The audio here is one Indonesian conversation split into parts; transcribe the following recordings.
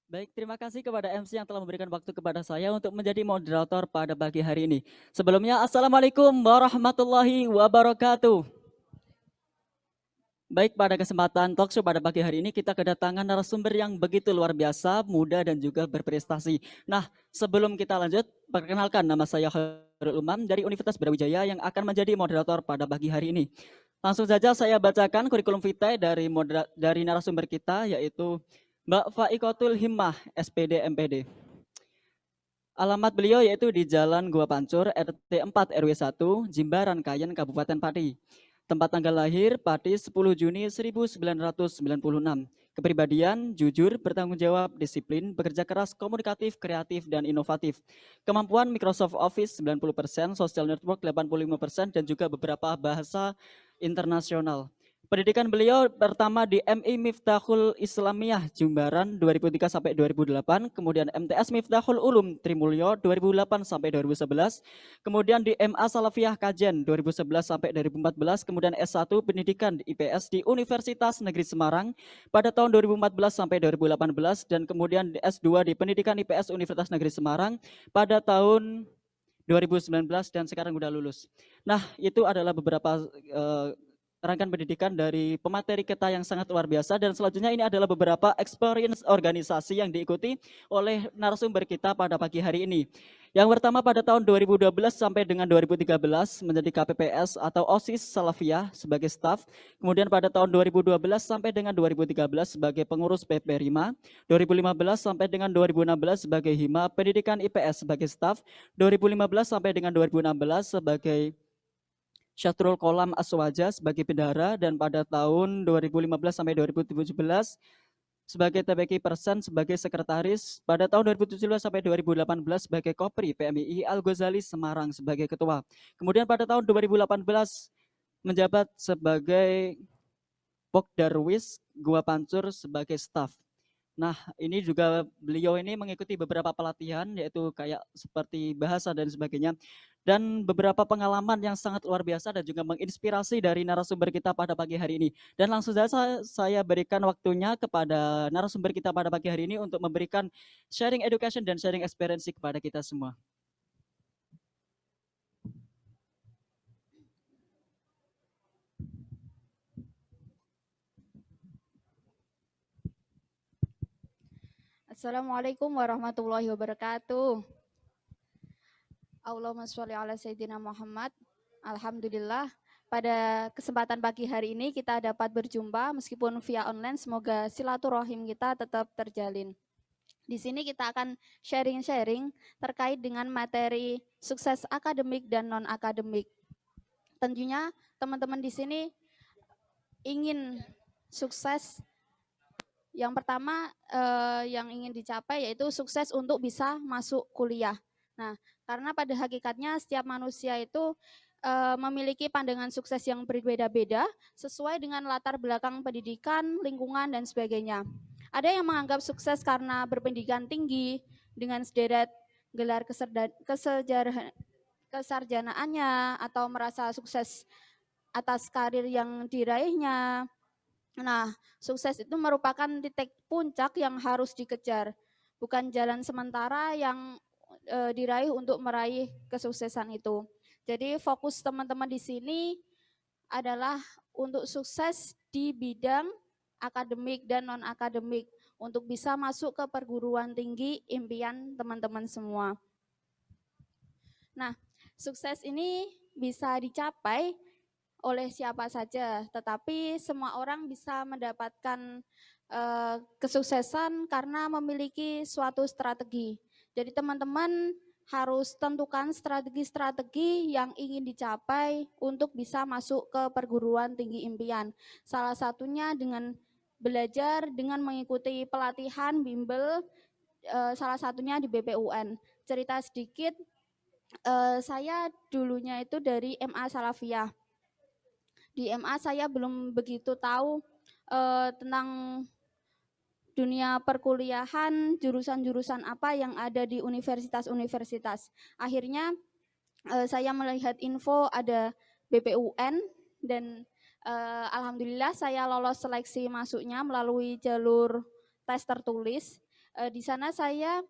Baik, terima kasih kepada MC yang telah memberikan waktu kepada saya untuk menjadi moderator pada pagi hari ini. Sebelumnya, Assalamualaikum warahmatullahi wabarakatuh. Baik, pada kesempatan talkshow pada pagi hari ini kita kedatangan narasumber yang begitu luar biasa, muda dan juga berprestasi. Nah, sebelum kita lanjut, perkenalkan nama saya Khairul Umam dari Universitas Brawijaya yang akan menjadi moderator pada pagi hari ini. Langsung saja saya bacakan kurikulum vitae dari narasumber kita yaitu Mbak Faikotul Himmah, SPD MPD. Alamat beliau yaitu di Jalan Gua Pancur, RT 4 RW 1, Jimbaran Kayen, Kabupaten Pati. Tempat tanggal lahir Pati 10 Juni 1996. Kepribadian jujur, bertanggung jawab, disiplin, bekerja keras, komunikatif, kreatif dan inovatif. Kemampuan Microsoft Office 90%, social network 85% dan juga beberapa bahasa internasional. Pendidikan beliau pertama di MI Miftahul Islamiyah Jumbaran 2003 sampai 2008, kemudian MTS Miftahul Ulum Trimulyo 2008 sampai 2011, kemudian di MA Salafiyah Kajen 2011 sampai 2014, kemudian S1 Pendidikan IPS di Universitas Negeri Semarang pada tahun 2014 sampai 2018 dan kemudian S2 di Pendidikan IPS Universitas Negeri Semarang pada tahun 2019 dan sekarang sudah lulus. Nah, itu adalah beberapa rangkaian pendidikan dari pemateri kita yang sangat luar biasa dan selanjutnya ini adalah beberapa experience organisasi yang diikuti oleh narasumber kita pada pagi hari ini. Yang pertama pada tahun 2012 sampai dengan 2013 menjadi KPPS atau OSIS Salafiyah sebagai staf. Kemudian pada tahun 2012 sampai dengan 2013 sebagai pengurus PP Rima, 2015 sampai dengan 2016 sebagai Hima Pendidikan IPS sebagai staf, 2015 sampai dengan 2016 sebagai Syahrul Kolam Aswaja sebagai bendahara dan pada tahun 2015 sampai 2017 sebagai TBK Persen sebagai sekretaris, pada tahun 2017 sampai 2018 sebagai Kopri PMII Al Ghazali Semarang sebagai ketua. Kemudian pada tahun 2018 menjabat sebagai Pokdarwis Gua Pancur sebagai staf. Nah, ini juga beliau ini mengikuti beberapa pelatihan yaitu kayak seperti bahasa dan sebagainya dan beberapa pengalaman yang sangat luar biasa dan juga menginspirasi dari narasumber kita pada pagi hari ini. Dan langsung saja saya berikan waktunya kepada narasumber kita pada pagi hari ini untuk memberikan sharing education dan sharing experience kepada kita semua. Assalamualaikum warahmatullahi wabarakatuh. Allahumma sholli ala Sayyidina Muhammad. Alhamdulillah, pada kesempatan pagi hari ini kita dapat berjumpa meskipun via online. Semoga silaturahim kita tetap terjalin. Di sini kita akan sharing-sharing terkait dengan materi sukses akademik dan non-akademik. Tentunya teman-teman di sini ingin sukses. Yang pertama yang ingin dicapai yaitu sukses untuk bisa masuk kuliah. Nah, karena pada hakikatnya setiap manusia itu memiliki pandangan sukses yang berbeda-beda sesuai dengan latar belakang pendidikan, lingkungan, dan sebagainya. Ada yang menganggap sukses karena berpendidikan tinggi dengan sederet gelar kesarjanaannya atau merasa sukses atas karir yang diraihnya. Nah, sukses itu merupakan titik puncak yang harus dikejar, bukan jalan sementara yang diraih untuk meraih kesuksesan itu. Jadi fokus teman-teman di sini adalah untuk sukses di bidang akademik dan non-akademik untuk bisa masuk ke perguruan tinggi impian teman-teman semua. Nah, sukses ini bisa dicapai oleh siapa saja, tetapi semua orang bisa mendapatkan kesuksesan karena memiliki suatu strategi. Jadi teman-teman harus tentukan strategi-strategi yang ingin dicapai untuk bisa masuk ke perguruan tinggi impian. Salah satunya dengan belajar dengan mengikuti pelatihan bimbel, salah satunya di BPUN. Cerita sedikit, saya dulunya itu dari MA Salafiyah. Di MA saya belum begitu tahu tentang dunia perkuliahan, jurusan-jurusan apa yang ada di universitas-universitas. Akhirnya saya melihat info ada BPUN dan alhamdulillah saya lolos seleksi masuknya melalui jalur tes tertulis. Di sana saya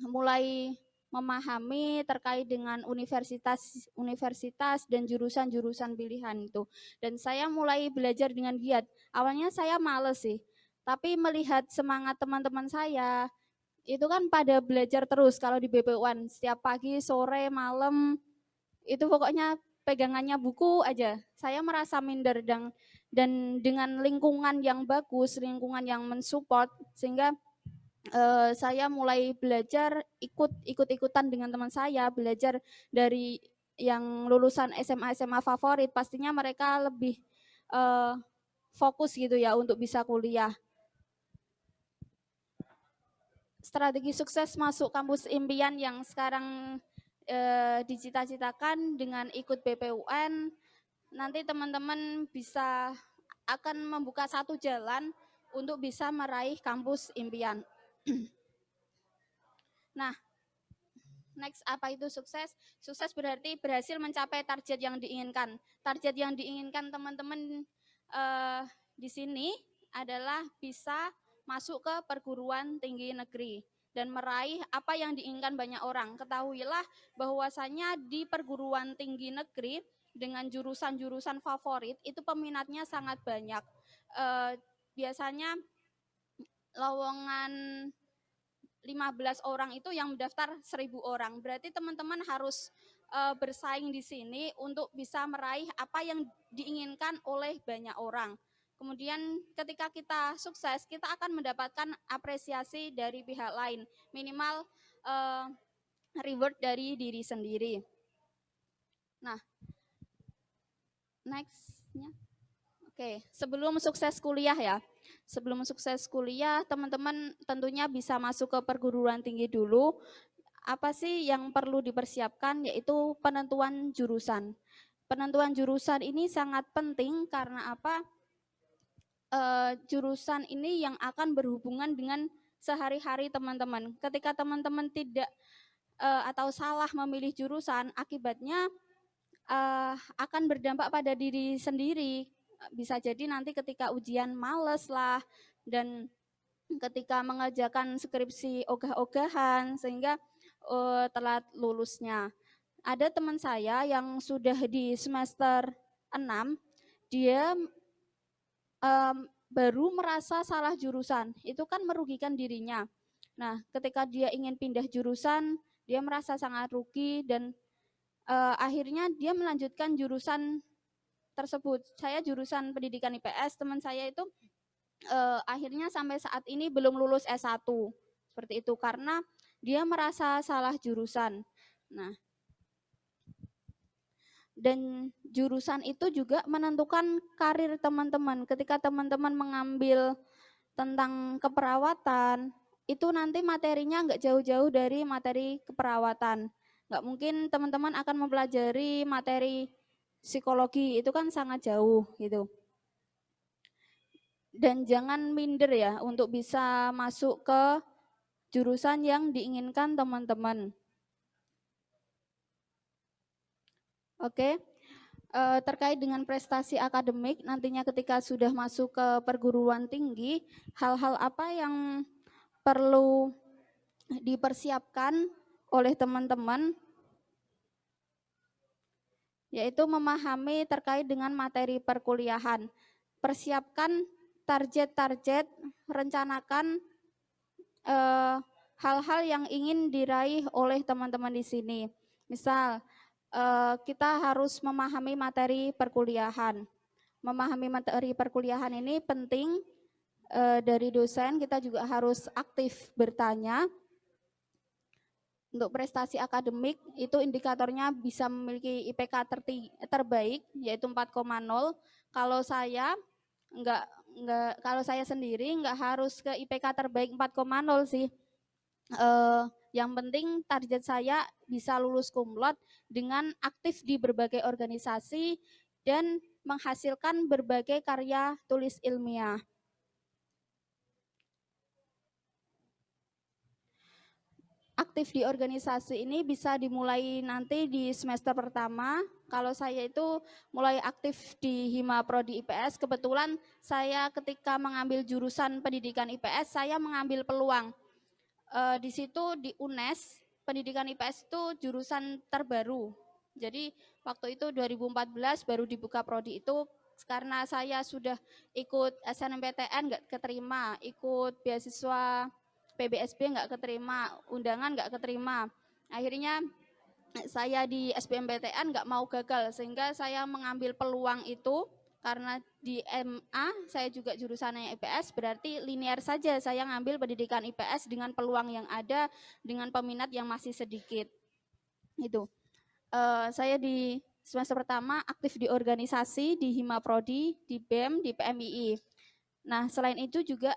mulai memahami terkait dengan universitas dan jurusan-jurusan pilihan itu. Dan saya mulai belajar dengan giat. Awalnya saya males sih, tapi melihat semangat teman-teman saya, itu kan pada belajar terus kalau di BP1, setiap pagi, sore, malam, itu pokoknya pegangannya buku aja. Saya merasa minder dan dengan lingkungan yang bagus, lingkungan yang mensupport, sehingga saya mulai belajar ikut-ikutan dengan teman saya, belajar dari yang lulusan SMA favorit, pastinya mereka lebih fokus gitu ya untuk bisa kuliah. Strategi sukses masuk kampus impian yang sekarang dicita-citakan dengan ikut BPUN, nanti teman-teman bisa akan membuka satu jalan untuk bisa meraih kampus impian. Nah, next, apa itu sukses? Sukses berarti berhasil mencapai target yang diinginkan. Target yang diinginkan teman-teman di sini adalah bisa masuk ke perguruan tinggi negeri dan meraih apa yang diinginkan banyak orang. Ketahuilah bahwasanya di perguruan tinggi negeri dengan jurusan-jurusan favorit itu peminatnya sangat banyak. Biasanya lowongan 15 orang itu yang mendaftar 1.000 orang. Berarti teman-teman harus bersaing di sini untuk bisa meraih apa yang diinginkan oleh banyak orang. Kemudian ketika kita sukses, kita akan mendapatkan apresiasi dari pihak lain, minimal reward dari diri sendiri. Nah, next-nya. Oke, sebelum sukses kuliah ya. Sebelum sukses kuliah, teman-teman tentunya bisa masuk ke perguruan tinggi dulu. Apa sih yang perlu dipersiapkan? Yaitu penentuan jurusan. Penentuan jurusan ini sangat penting karena apa? Jurusan ini yang akan berhubungan dengan sehari-hari teman-teman. Ketika teman-teman tidak atau salah memilih jurusan, akibatnya akan berdampak pada diri sendiri. Bisa jadi nanti ketika ujian males lah, dan ketika mengerjakan skripsi ogah-ogahan sehingga telat lulusnya. Ada teman saya yang sudah di semester 6, dia baru merasa salah jurusan. Itu kan merugikan dirinya. Nah, ketika dia ingin pindah jurusan, dia merasa sangat rugi dan akhirnya dia melanjutkan jurusan tersebut. Saya jurusan pendidikan IPS, teman saya itu akhirnya sampai saat ini belum lulus S1. Seperti itu karena dia merasa salah jurusan. Nah, dan jurusan itu juga menentukan karir teman-teman. Ketika teman-teman mengambil tentang keperawatan, itu nanti materinya nggak jauh-jauh dari materi keperawatan. Nggak mungkin teman-teman akan mempelajari materi psikologi, itu kan sangat jauh gitu. Dan jangan minder ya untuk bisa masuk ke jurusan yang diinginkan teman-teman. Oke, terkait dengan prestasi akademik, nantinya ketika sudah masuk ke perguruan tinggi, hal-hal apa yang perlu dipersiapkan oleh teman-teman, yaitu memahami terkait dengan materi perkuliahan. Persiapkan target-target, rencanakan hal-hal yang ingin diraih oleh teman-teman di sini. Misal, kita harus memahami materi perkuliahan. Memahami materi perkuliahan ini penting dari dosen, kita juga harus aktif bertanya. Untuk prestasi akademik, itu indikatornya bisa memiliki IPK terbaik, yaitu 4,0. Kalau saya kalau saya sendiri nggak harus ke IPK terbaik 4,0 sih. Yang penting target saya bisa lulus cum laude dengan aktif di berbagai organisasi dan menghasilkan berbagai karya tulis ilmiah. Aktif di organisasi ini bisa dimulai nanti di semester pertama. Kalau saya itu mulai aktif di Hima Prodi IPS, kebetulan saya ketika mengambil jurusan pendidikan IPS, saya mengambil peluang. Di situ di UNES, pendidikan IPS itu jurusan terbaru. Jadi waktu itu 2014 baru dibuka prodi itu, karena saya sudah ikut SNMPTN nggak keterima, ikut beasiswa PBSB nggak keterima, undangan nggak keterima. Akhirnya saya di SBMPTN nggak mau gagal, sehingga saya mengambil peluang itu. Karena di MA saya juga jurusannya IPS, berarti linear saja saya ngambil pendidikan IPS dengan peluang yang ada, dengan peminat yang masih sedikit. Itu saya di semester pertama aktif di organisasi, di Hima Prodi, di BEM, di PMII. Nah, selain itu juga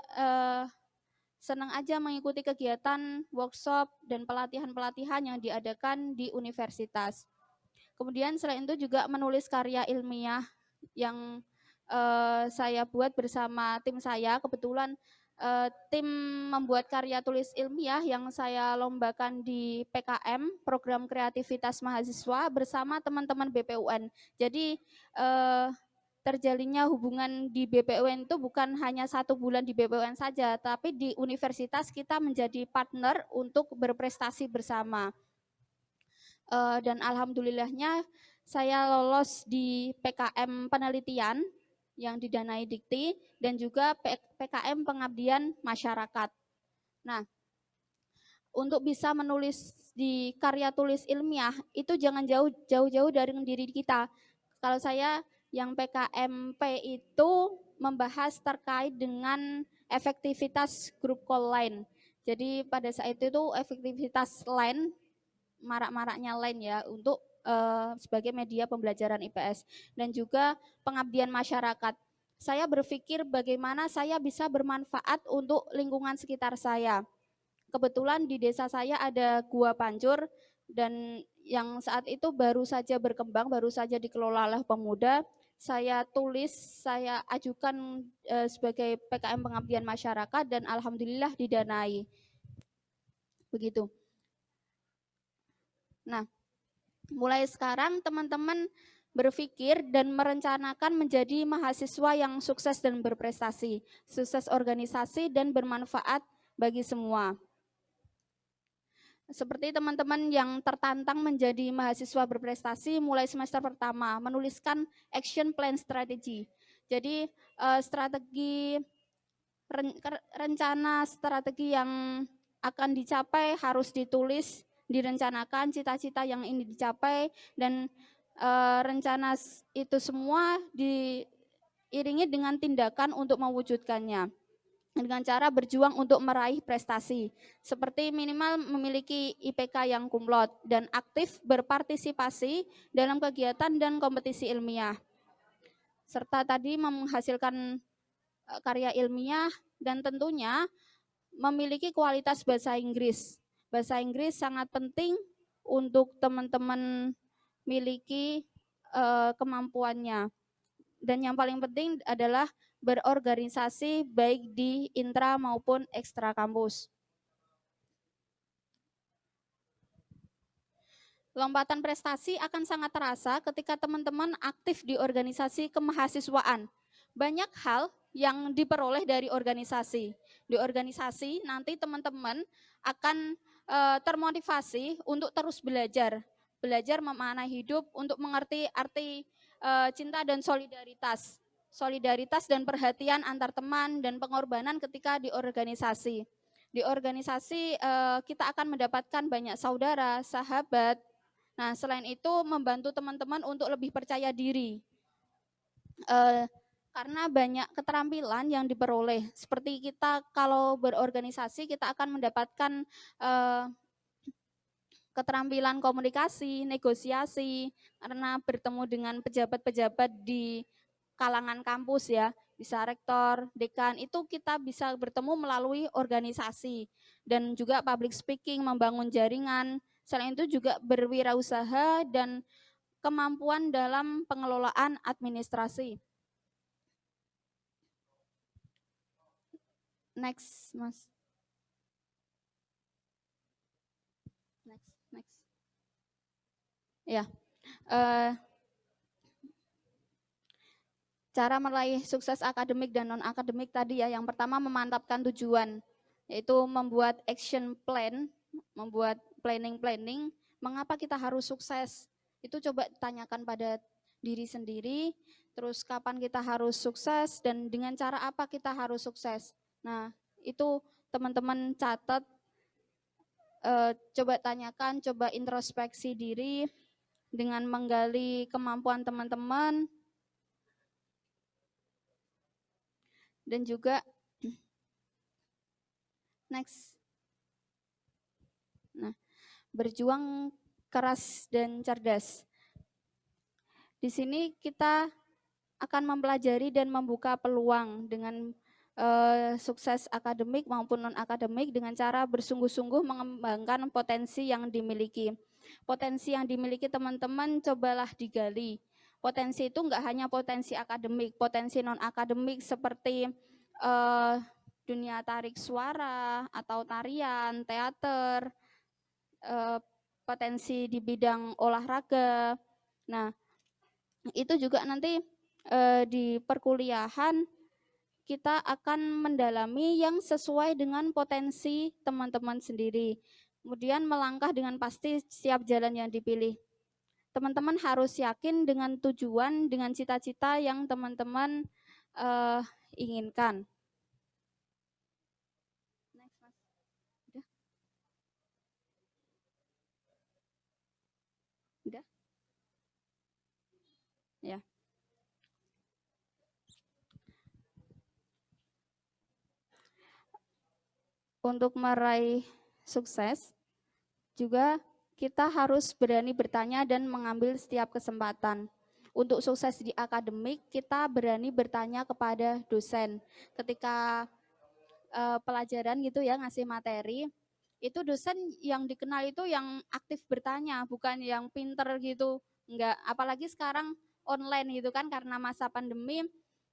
senang aja mengikuti kegiatan, workshop, dan pelatihan-pelatihan yang diadakan di universitas. Kemudian selain itu juga menulis karya ilmiah yang saya buat bersama tim saya. Kebetulan tim membuat karya tulis ilmiah yang saya lombakan di PKM, Program Kreativitas Mahasiswa, bersama teman-teman BPUN. Jadi terjalinnya hubungan di BPUN itu bukan hanya 1 bulan di BPUN saja, tapi di universitas kita menjadi partner untuk berprestasi bersama. Dan alhamdulillahnya saya lolos di PKM penelitian yang didanai Dikti dan juga PKM pengabdian masyarakat. Nah, untuk bisa menulis di karya tulis ilmiah itu jangan jauh-jauh dari diri kita. Kalau saya yang PKMP itu membahas terkait dengan efektivitas grup call line. Jadi pada saat itu efektivitas line, marak-maraknya line ya, untuk sebagai media pembelajaran IPS, dan juga pengabdian masyarakat. Saya berpikir bagaimana saya bisa bermanfaat untuk lingkungan sekitar saya. Kebetulan di desa saya ada Gua Pancur, dan yang saat itu baru saja berkembang, baru saja dikelola oleh pemuda. Saya tulis, saya ajukan sebagai PKM pengabdian masyarakat, dan alhamdulillah didanai. Begitu. Nah, mulai sekarang teman-teman berpikir dan merencanakan menjadi mahasiswa yang sukses dan berprestasi, sukses organisasi dan bermanfaat bagi semua. Seperti teman-teman yang tertantang menjadi mahasiswa berprestasi mulai semester pertama, menuliskan action plan strategi. Jadi strategi, rencana strategi yang akan dicapai harus ditulis, direncanakan cita-cita yang ini dicapai, dan rencana itu semua diiringi dengan tindakan untuk mewujudkannya dengan cara berjuang untuk meraih prestasi, seperti minimal memiliki IPK yang kumlot dan aktif berpartisipasi dalam kegiatan dan kompetisi ilmiah, serta tadi menghasilkan karya ilmiah, dan tentunya memiliki kualitas bahasa Inggris. Bahasa Inggris sangat penting untuk teman-teman miliki kemampuannya. Dan yang paling penting adalah berorganisasi baik di intra maupun ekstra kampus. Lompatan prestasi akan sangat terasa ketika teman-teman aktif di organisasi kemahasiswaan. Banyak hal yang diperoleh dari organisasi. Di organisasi nanti teman-teman akan termotivasi untuk terus belajar. Belajar memaknai hidup, untuk mengerti arti cinta dan solidaritas. Solidaritas dan perhatian antar teman, dan pengorbanan ketika di organisasi. Di organisasi kita akan mendapatkan banyak saudara, sahabat. Nah, selain itu membantu teman-teman untuk lebih percaya diri. Karena banyak keterampilan yang diperoleh. Seperti kita kalau berorganisasi, kita akan mendapatkan keterampilan komunikasi, negosiasi, karena bertemu dengan pejabat-pejabat di kalangan kampus ya, bisa rektor, dekan, itu kita bisa bertemu melalui organisasi, dan juga public speaking, membangun jaringan. Selain itu juga berwirausaha dan kemampuan dalam pengelolaan administrasi. Next, Mas. Next. Ya. Cara meraih sukses akademik dan non-akademik tadi ya, yang pertama memantapkan tujuan. yaitu membuat action plan, membuat planning, mengapa kita harus sukses. Itu coba tanyakan pada diri sendiri, terus kapan kita harus sukses dan dengan cara apa kita harus sukses. Nah, itu teman-teman catat, coba tanyakan, coba introspeksi diri dengan menggali kemampuan teman-teman dan juga next. Nah, berjuang keras dan cerdas. Di sini kita akan mempelajari dan membuka peluang dengan sukses akademik maupun non-akademik dengan cara bersungguh-sungguh mengembangkan potensi yang dimiliki. Potensi yang dimiliki teman-teman cobalah digali. Potensi itu enggak hanya potensi akademik, potensi non-akademik seperti dunia tarik suara atau tarian, teater, potensi di bidang olahraga. Nah, itu juga nanti di perkuliahan kita akan mendalami yang sesuai dengan potensi teman-teman sendiri. Kemudian melangkah dengan pasti setiap jalan yang dipilih. Teman-teman harus yakin dengan tujuan, dengan cita-cita yang teman-teman inginkan. Next, Mas. Udah? Udah? Ya. Untuk meraih sukses, juga kita harus berani bertanya dan mengambil setiap kesempatan. Untuk sukses di akademik, kita berani bertanya kepada dosen. Ketika pelajaran gitu ya, ngasih materi, itu dosen yang dikenal itu yang aktif bertanya, bukan yang pinter gitu. Enggak, apalagi sekarang online gitu kan, karena masa pandemi,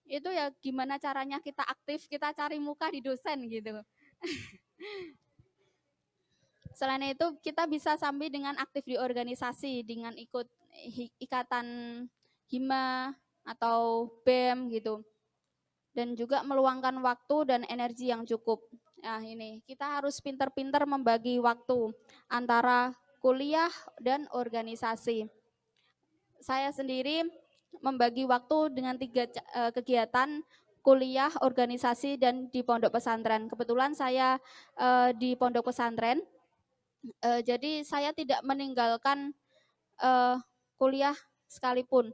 itu ya gimana caranya kita aktif, kita cari muka di dosen gitu. Selain itu kita bisa sambil dengan aktif di organisasi, dengan ikut ikatan hima atau BEM gitu. Dan juga meluangkan waktu dan energi yang cukup. Nah ini, kita harus pintar-pintar membagi waktu antara kuliah dan organisasi. Saya sendiri membagi waktu dengan 3 kegiatan, kuliah, organisasi, dan di pondok pesantren. Kebetulan saya di pondok pesantren, jadi saya tidak meninggalkan kuliah sekalipun.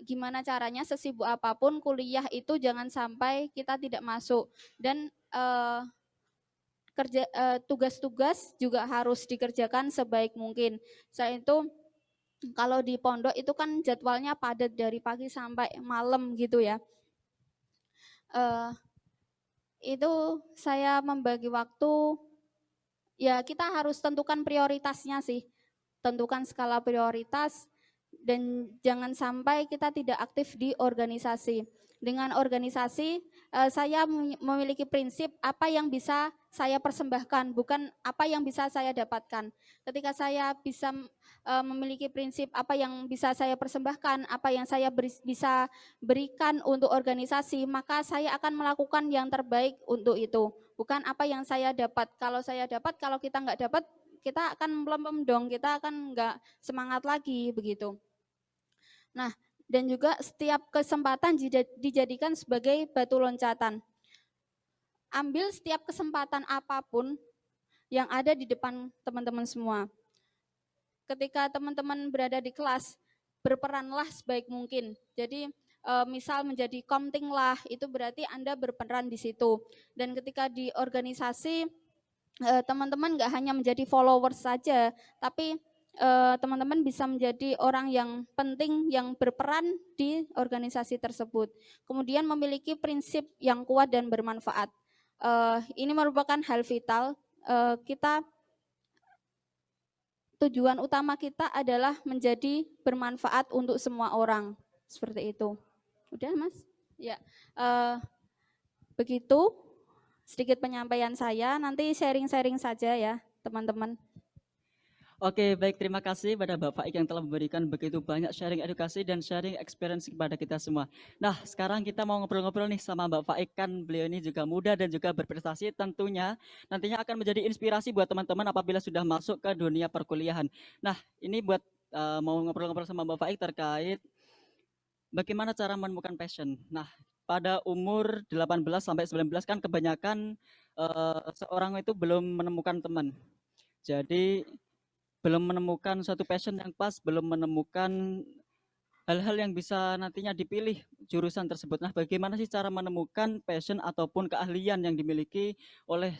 Gimana caranya sesibuk apapun kuliah itu jangan sampai kita tidak masuk, dan tugas-tugas juga harus dikerjakan sebaik mungkin. Selain itu kalau di pondok itu kan jadwalnya padat dari pagi sampai malam gitu ya. Itu saya membagi waktu, ya kita harus tentukan prioritasnya sih. Tentukan skala prioritas dan jangan sampai kita tidak aktif di organisasi. Dengan organisasi, saya memiliki prinsip apa yang bisa saya persembahkan, bukan apa yang bisa saya dapatkan. Ketika saya bisa memiliki prinsip apa yang bisa saya persembahkan, apa yang saya bisa berikan untuk organisasi, maka saya akan melakukan yang terbaik untuk itu. Bukan apa yang saya dapat. Kalau saya dapat, kalau kita nggak dapat, kita akan melempem dong, kita akan nggak semangat lagi begitu. Nah, dan juga setiap kesempatan dijadikan sebagai batu loncatan. Ambil setiap kesempatan apapun yang ada di depan teman-teman semua. Ketika teman-teman berada di kelas, berperanlah sebaik mungkin. Jadi misal menjadi komting lah, itu berarti Anda berperan di situ. Dan ketika di organisasi, teman-teman nggak hanya menjadi followers saja, tapi teman-teman bisa menjadi orang yang penting yang berperan di organisasi tersebut. Kemudian memiliki prinsip yang kuat dan bermanfaat. Ini merupakan hal vital. Tujuan utama kita adalah menjadi bermanfaat untuk semua orang. Seperti itu. Udah, Mas? Ya. Begitu sedikit penyampaian saya, nanti sharing-sharing saja ya, teman-teman. Oke, baik, terima kasih pada Bapak Ik yang telah memberikan begitu banyak sharing edukasi dan sharing experience kepada kita semua. Nah, sekarang kita mau ngobrol-ngobrol nih sama Bapak Ik, kan beliau ini juga muda dan juga berprestasi, tentunya nantinya akan menjadi inspirasi buat teman-teman apabila sudah masuk ke dunia perkuliahan. Nah, ini buat mau ngobrol-ngobrol sama Bapak Ik terkait bagaimana cara menemukan passion. Nah, pada umur 18 sampai 19 kan kebanyakan seorang itu belum menemukan teman. Jadi belum menemukan suatu passion yang pas, belum menemukan hal-hal yang bisa nantinya dipilih jurusan tersebut. Nah, bagaimana sih cara menemukan passion ataupun keahlian yang dimiliki oleh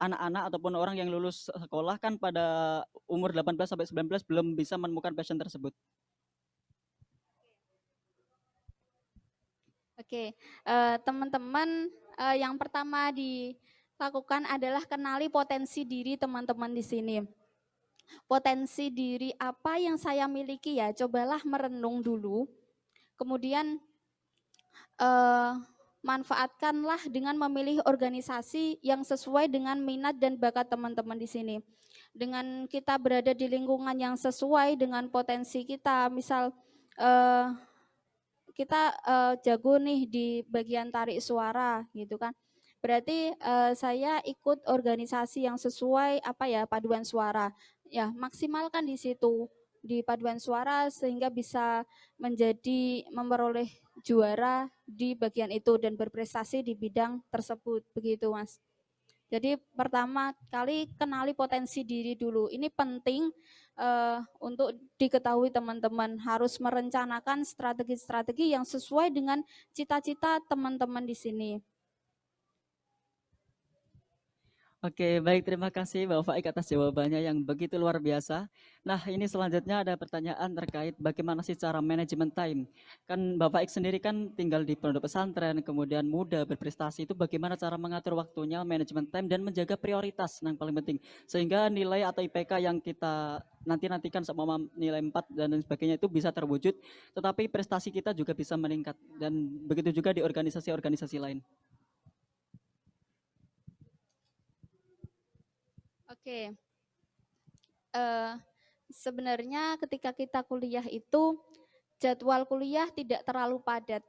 anak-anak ataupun orang yang lulus sekolah kan pada umur 18 sampai 19 belum bisa menemukan passion tersebut. Oke, teman-teman, yang pertama dilakukan adalah kenali potensi diri teman-teman di sini. Potensi diri apa yang saya miliki ya, cobalah merenung dulu. Kemudian manfaatkanlah dengan memilih organisasi yang sesuai dengan minat dan bakat teman-teman di sini. Dengan kita berada di lingkungan yang sesuai dengan potensi kita, misal eh, kita jago nih di bagian tarik suara gitu kan. Berarti saya ikut organisasi yang sesuai apa ya, paduan suara. Ya, maksimalkan di situ di paduan suara sehingga bisa menjadi memperoleh juara di bagian itu dan berprestasi di bidang tersebut begitu, Mas. Jadi pertama kali kenali potensi diri dulu. Ini penting untuk diketahui teman-teman. Harus merencanakan strategi-strategi yang sesuai dengan cita-cita teman-teman di sini. Oke, baik, terima kasih Bapak Ik atas jawabannya yang begitu luar biasa. Nah, ini selanjutnya ada pertanyaan terkait bagaimana sih cara manajemen time. Kan Bapak Ik sendiri kan tinggal di pondok pesantren, kemudian muda berprestasi, itu bagaimana cara mengatur waktunya, manajemen time dan menjaga prioritas yang paling penting. Sehingga nilai atau IPK yang kita nantikan sama nilai 4 dan lain sebagainya itu bisa terwujud, tetapi prestasi kita juga bisa meningkat dan begitu juga di organisasi-organisasi lain. Oke, eh, sebenarnya ketika kita kuliah itu jadwal kuliah tidak terlalu padat.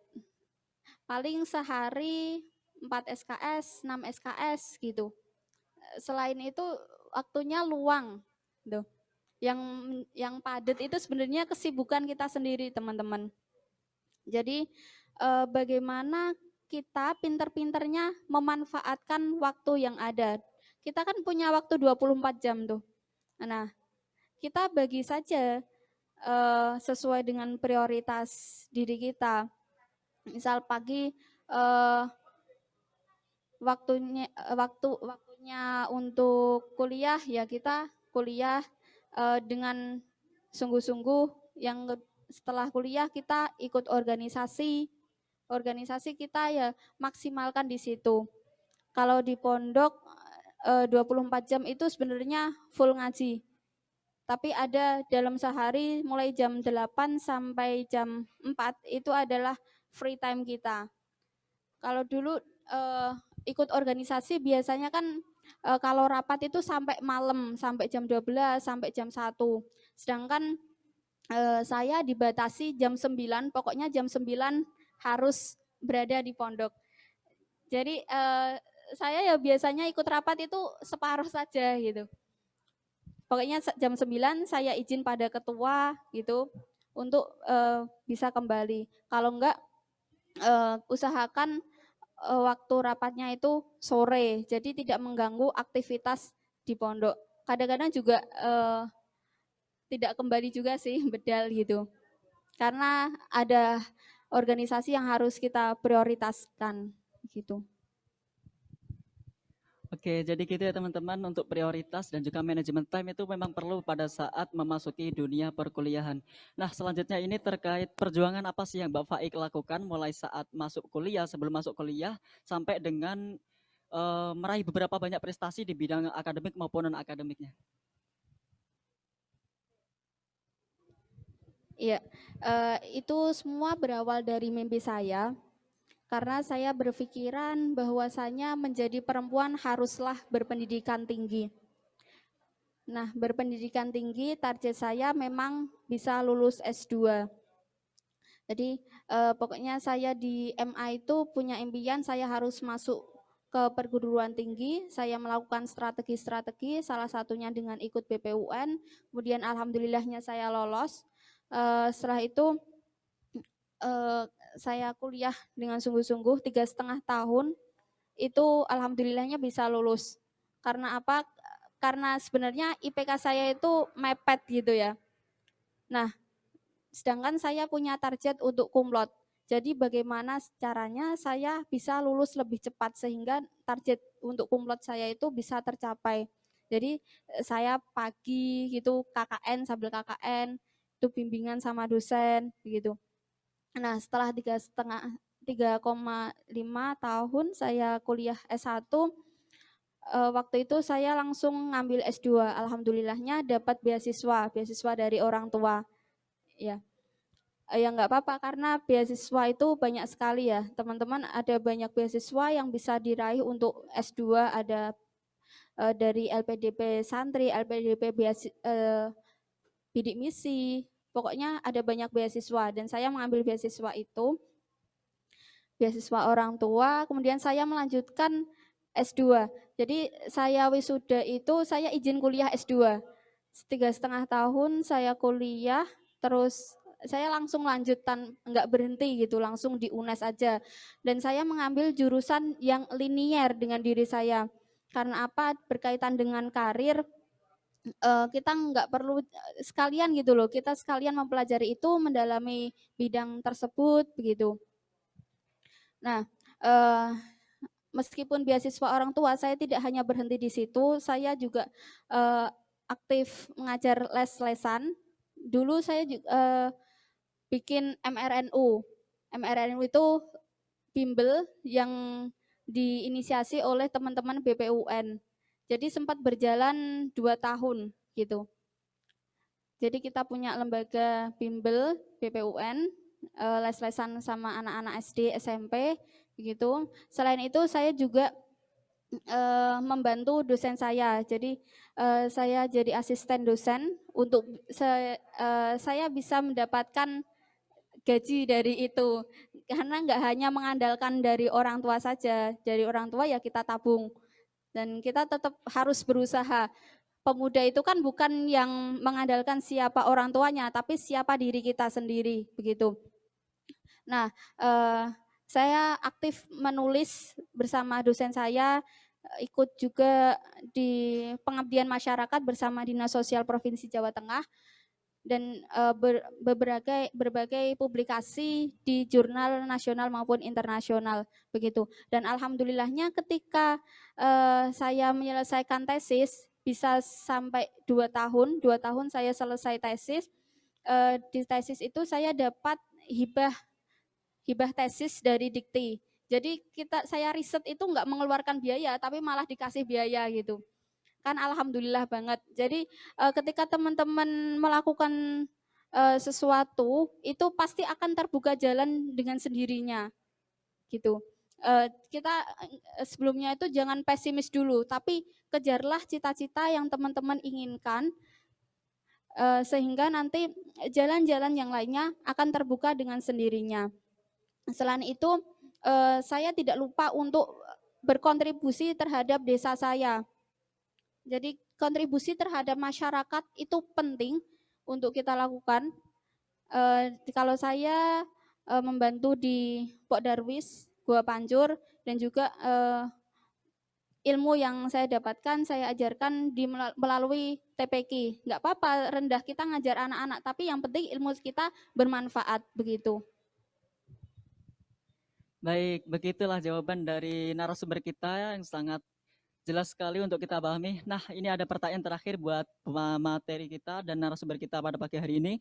Paling sehari 4 SKS, 6 SKS gitu. Selain itu waktunya luang. Tuh. Yang yang padat itu sebenarnya kesibukan kita sendiri, teman-teman. Jadi bagaimana kita pinter-pinternya memanfaatkan waktu yang ada. Kita kan punya waktu 24 jam tuh. Nah, kita bagi saja sesuai dengan prioritas diri kita. Misal pagi waktunya untuk kuliah ya kita kuliah dengan sungguh-sungguh. Yang setelah kuliah kita ikut organisasi kita ya maksimalkan di situ. Kalau di pondok 24 jam itu sebenarnya full ngaji. Tapi ada dalam sehari mulai jam 8 sampai jam 4 itu adalah free time kita. Kalau dulu ikut organisasi biasanya kan kalau rapat itu sampai malam, sampai jam 12, sampai jam 1. Sedangkan saya dibatasi jam 9, pokoknya jam 9 harus berada di pondok. Jadi saya ya biasanya ikut rapat itu separuh saja gitu. Pokoknya jam 9 saya izin pada ketua gitu untuk bisa kembali. Kalau enggak usahakan waktu rapatnya itu sore, jadi tidak mengganggu aktivitas di pondok. Kadang-kadang juga tidak kembali juga sih bedal gitu. Karena ada organisasi yang harus kita prioritaskan gitu. Oke, jadi gitu ya teman-teman, untuk prioritas dan juga manajemen time itu memang perlu pada saat memasuki dunia perkuliahan. Nah, selanjutnya ini terkait perjuangan apa sih yang Mbak Faik lakukan mulai saat masuk kuliah, sebelum masuk kuliah, sampai dengan meraih beberapa banyak prestasi di bidang akademik maupun non-akademiknya. Iya, itu semua berawal dari mimpi saya. Karena saya berpikiran bahwasanya menjadi perempuan haruslah berpendidikan tinggi. Nah, berpendidikan tinggi, target saya memang bisa lulus S2. Jadi pokoknya saya di MA itu punya impian saya harus masuk ke perguruan tinggi, saya melakukan strategi-strategi, salah satunya dengan ikut BPUN, kemudian alhamdulillahnya saya lolos. Setelah itu saya kuliah dengan sungguh-sungguh 3,5 tahun, itu alhamdulillahnya bisa lulus. Karena apa? Karena sebenarnya IPK saya itu mepet gitu ya. Nah, sedangkan saya punya target untuk kumlot. Jadi bagaimana caranya saya bisa lulus lebih cepat sehingga target untuk kumlot saya itu bisa tercapai. Jadi saya pagi gitu KKN sambil KKN itu bimbingan sama dosen begitu. Nah, setelah 3,5 tahun saya kuliah S1, waktu itu saya langsung ngambil S2. Alhamdulillahnya dapat beasiswa dari orang tua. Ya, ya nggak apa-apa karena beasiswa itu banyak sekali ya. Teman-teman ada banyak beasiswa yang bisa diraih untuk S2, ada dari LPDP santri, LPDP bidik misi. Pokoknya ada banyak beasiswa dan saya mengambil beasiswa itu, beasiswa orang tua, kemudian saya melanjutkan S2. Jadi saya wisuda itu saya izin kuliah S2. 3,5 tahun saya kuliah, terus saya langsung lanjutan, nggak berhenti gitu, langsung di UNES aja. Dan saya mengambil jurusan yang linier dengan diri saya. Karena apa? Berkaitan dengan karir, kita nggak perlu sekalian gitu loh, kita sekalian mempelajari itu, mendalami bidang tersebut begitu. Nah, meskipun beasiswa orang tua, saya tidak hanya berhenti di situ, saya juga aktif mengajar les-lesan. Dulu saya juga bikin MRNU. MRNU itu bimbel yang diinisiasi oleh teman-teman BPUN. Jadi sempat berjalan 2 tahun gitu. Jadi kita punya lembaga bimbel BPUN, les-lesan sama anak-anak SD, SMP, begitu. Selain itu saya juga membantu dosen saya. Jadi saya jadi asisten dosen untuk saya bisa mendapatkan gaji dari itu. Karena nggak hanya mengandalkan dari orang tua saja. Dari orang tua ya kita tabung. Dan kita tetap harus berusaha. Pemuda itu kan bukan yang mengandalkan siapa orang tuanya, tapi siapa diri kita sendiri, begitu. Nah, saya aktif menulis bersama dosen saya, ikut juga di pengabdian masyarakat bersama Dinas Sosial Provinsi Jawa Tengah, dan berbagai publikasi di jurnal nasional maupun internasional, begitu. Dan alhamdulillahnya ketika saya menyelesaikan tesis, bisa sampai 2 tahun saya selesai tesis. Di tesis itu saya dapat hibah tesis dari Dikti. Jadi saya riset itu nggak mengeluarkan biaya, tapi malah dikasih biaya gitu. Kan alhamdulillah banget. Jadi ketika teman-teman melakukan sesuatu, itu pasti akan terbuka jalan dengan sendirinya gitu. Kita sebelumnya itu jangan pesimis dulu, tapi kejarlah cita-cita yang teman-teman inginkan, sehingga nanti jalan-jalan yang lainnya akan terbuka dengan sendirinya. Selain itu, saya tidak lupa untuk berkontribusi terhadap desa saya. Jadi kontribusi terhadap masyarakat itu penting untuk kita lakukan. Kalau saya membantu di Pok Darwis, Gua Pancur, dan juga ilmu yang saya dapatkan saya ajarkan melalui TPQ. Nggak apa-apa rendah kita ngajar anak-anak, tapi yang penting ilmu kita bermanfaat begitu. Baik, begitulah jawaban dari narasumber kita yang sangat jelas sekali untuk kita pahami. Nah, ini ada pertanyaan terakhir buat materi kita dan narasumber kita pada pagi hari ini.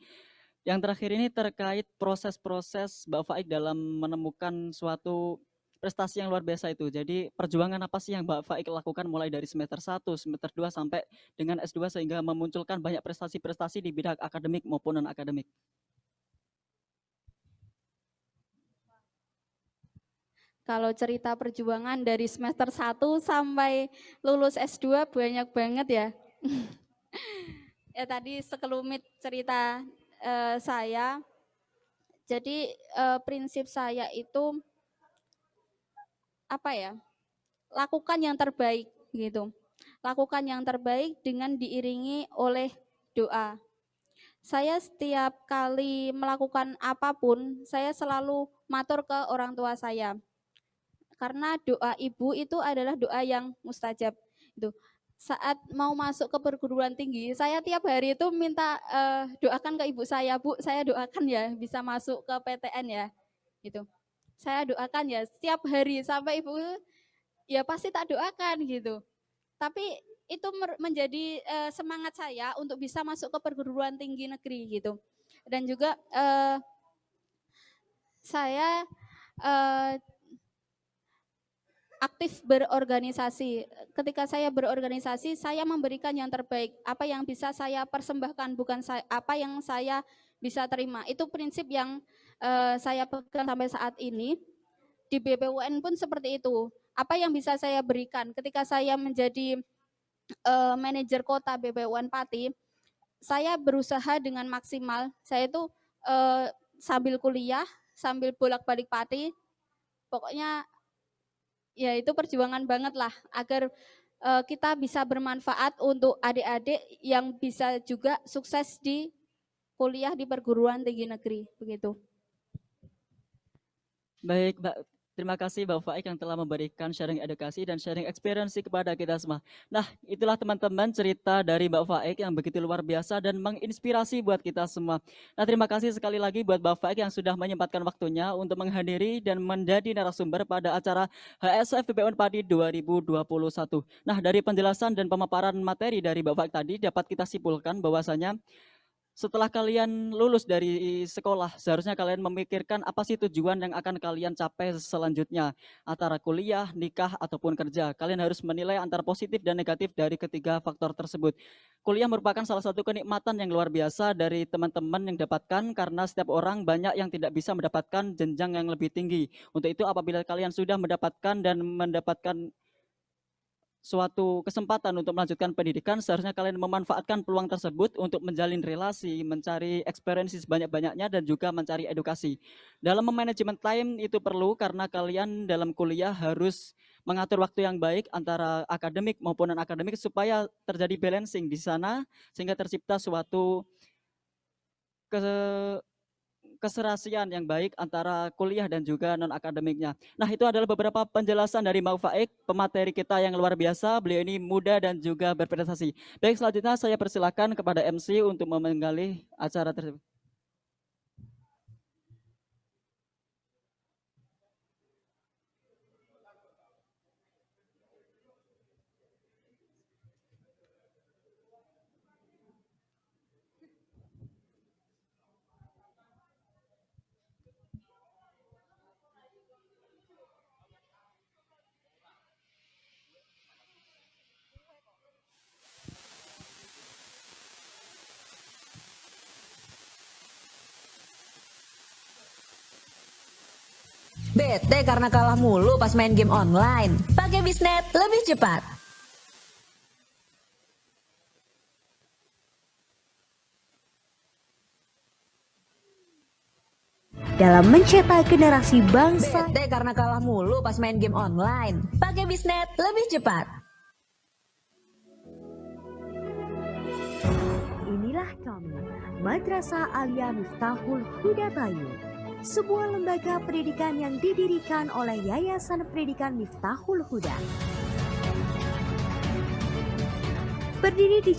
Yang terakhir ini terkait proses-proses Mbak Faik dalam menemukan suatu prestasi yang luar biasa itu. Jadi perjuangan apa sih yang Mbak Faik lakukan mulai dari semester 1, semester 2 sampai dengan S2 sehingga memunculkan banyak prestasi-prestasi di bidang akademik maupun non-akademik? Kalau cerita perjuangan dari semester 1 sampai lulus S2 banyak banget ya. Ya tadi sekelumit cerita saya. Jadi prinsip saya itu apa ya? Lakukan yang terbaik gitu. Lakukan yang terbaik dengan diiringi oleh doa. Saya setiap kali melakukan apapun, saya selalu matur ke orang tua saya. Karena doa ibu itu adalah doa yang mustajab. Itu saat mau masuk ke perguruan tinggi, saya tiap hari itu minta doakan ke ibu saya, Bu, saya doakan ya bisa masuk ke PTN ya. Gitu. Saya doakan ya setiap hari sampai ibu ya pasti tak doakan gitu. Tapi itu menjadi semangat saya untuk bisa masuk ke perguruan tinggi negeri gitu. Dan juga saya aktif berorganisasi. Ketika saya berorganisasi, saya memberikan yang terbaik. Apa yang bisa saya persembahkan, bukan apa yang saya bisa terima. Itu prinsip yang saya pegang sampai saat ini. Di BPUN pun seperti itu. Apa yang bisa saya berikan ketika saya menjadi manajer kota BPUN Pati, saya berusaha dengan maksimal. Saya itu sambil kuliah, sambil bolak-balik Pati, pokoknya ya itu perjuangan banget lah agar kita bisa bermanfaat untuk adik-adik yang bisa juga sukses di kuliah di perguruan tinggi negeri begitu. Baik, Mbak. Terima kasih Mbak Faik yang telah memberikan sharing edukasi dan sharing experience kepada kita semua. Nah, itulah teman-teman cerita dari Mbak Faik yang begitu luar biasa dan menginspirasi buat kita semua. Nah, terima kasih sekali lagi buat Mbak Faik yang sudah menyempatkan waktunya untuk menghadiri dan menjadi narasumber pada acara HSF BPUN Padi 2021. Nah, dari penjelasan dan pemaparan materi dari Mbak Faik tadi dapat kita simpulkan bahwasanya setelah kalian lulus dari sekolah, seharusnya kalian memikirkan apa sih tujuan yang akan kalian capai selanjutnya. Antara kuliah, nikah, ataupun kerja. Kalian harus menilai antara positif dan negatif dari ketiga faktor tersebut. Kuliah merupakan salah satu kenikmatan yang luar biasa dari teman-teman yang dapatkan karena setiap orang banyak yang tidak bisa mendapatkan jenjang yang lebih tinggi. Untuk itu apabila kalian sudah mendapatkan suatu kesempatan untuk melanjutkan pendidikan, seharusnya kalian memanfaatkan peluang tersebut untuk menjalin relasi, mencari experience sebanyak-banyaknya, dan juga mencari edukasi. Dalam manajemen time itu perlu karena kalian dalam kuliah harus mengatur waktu yang baik antara akademik maupun non-akademik supaya terjadi balancing di sana, sehingga tercipta suatu keserasian yang baik antara kuliah dan juga non-akademiknya. Nah, itu adalah beberapa penjelasan dari Mbak Faik, pemateri kita yang luar biasa. Beliau ini muda dan juga berprestasi. Baik, selanjutnya saya persilakan kepada MC untuk menggali acara tersebut. Bete karena kalah mulu pas main game online. Pakai Bisnet lebih cepat. Dalam mencetak generasi bangsa. Bete karena kalah mulu pas main game online. Pakai Bisnet lebih cepat. Inilah kami, Madrasah Alia Miftahul Huda Bayu, sebuah lembaga pendidikan yang didirikan oleh Yayasan Pendidikan Miftahul Huda. Berdiri di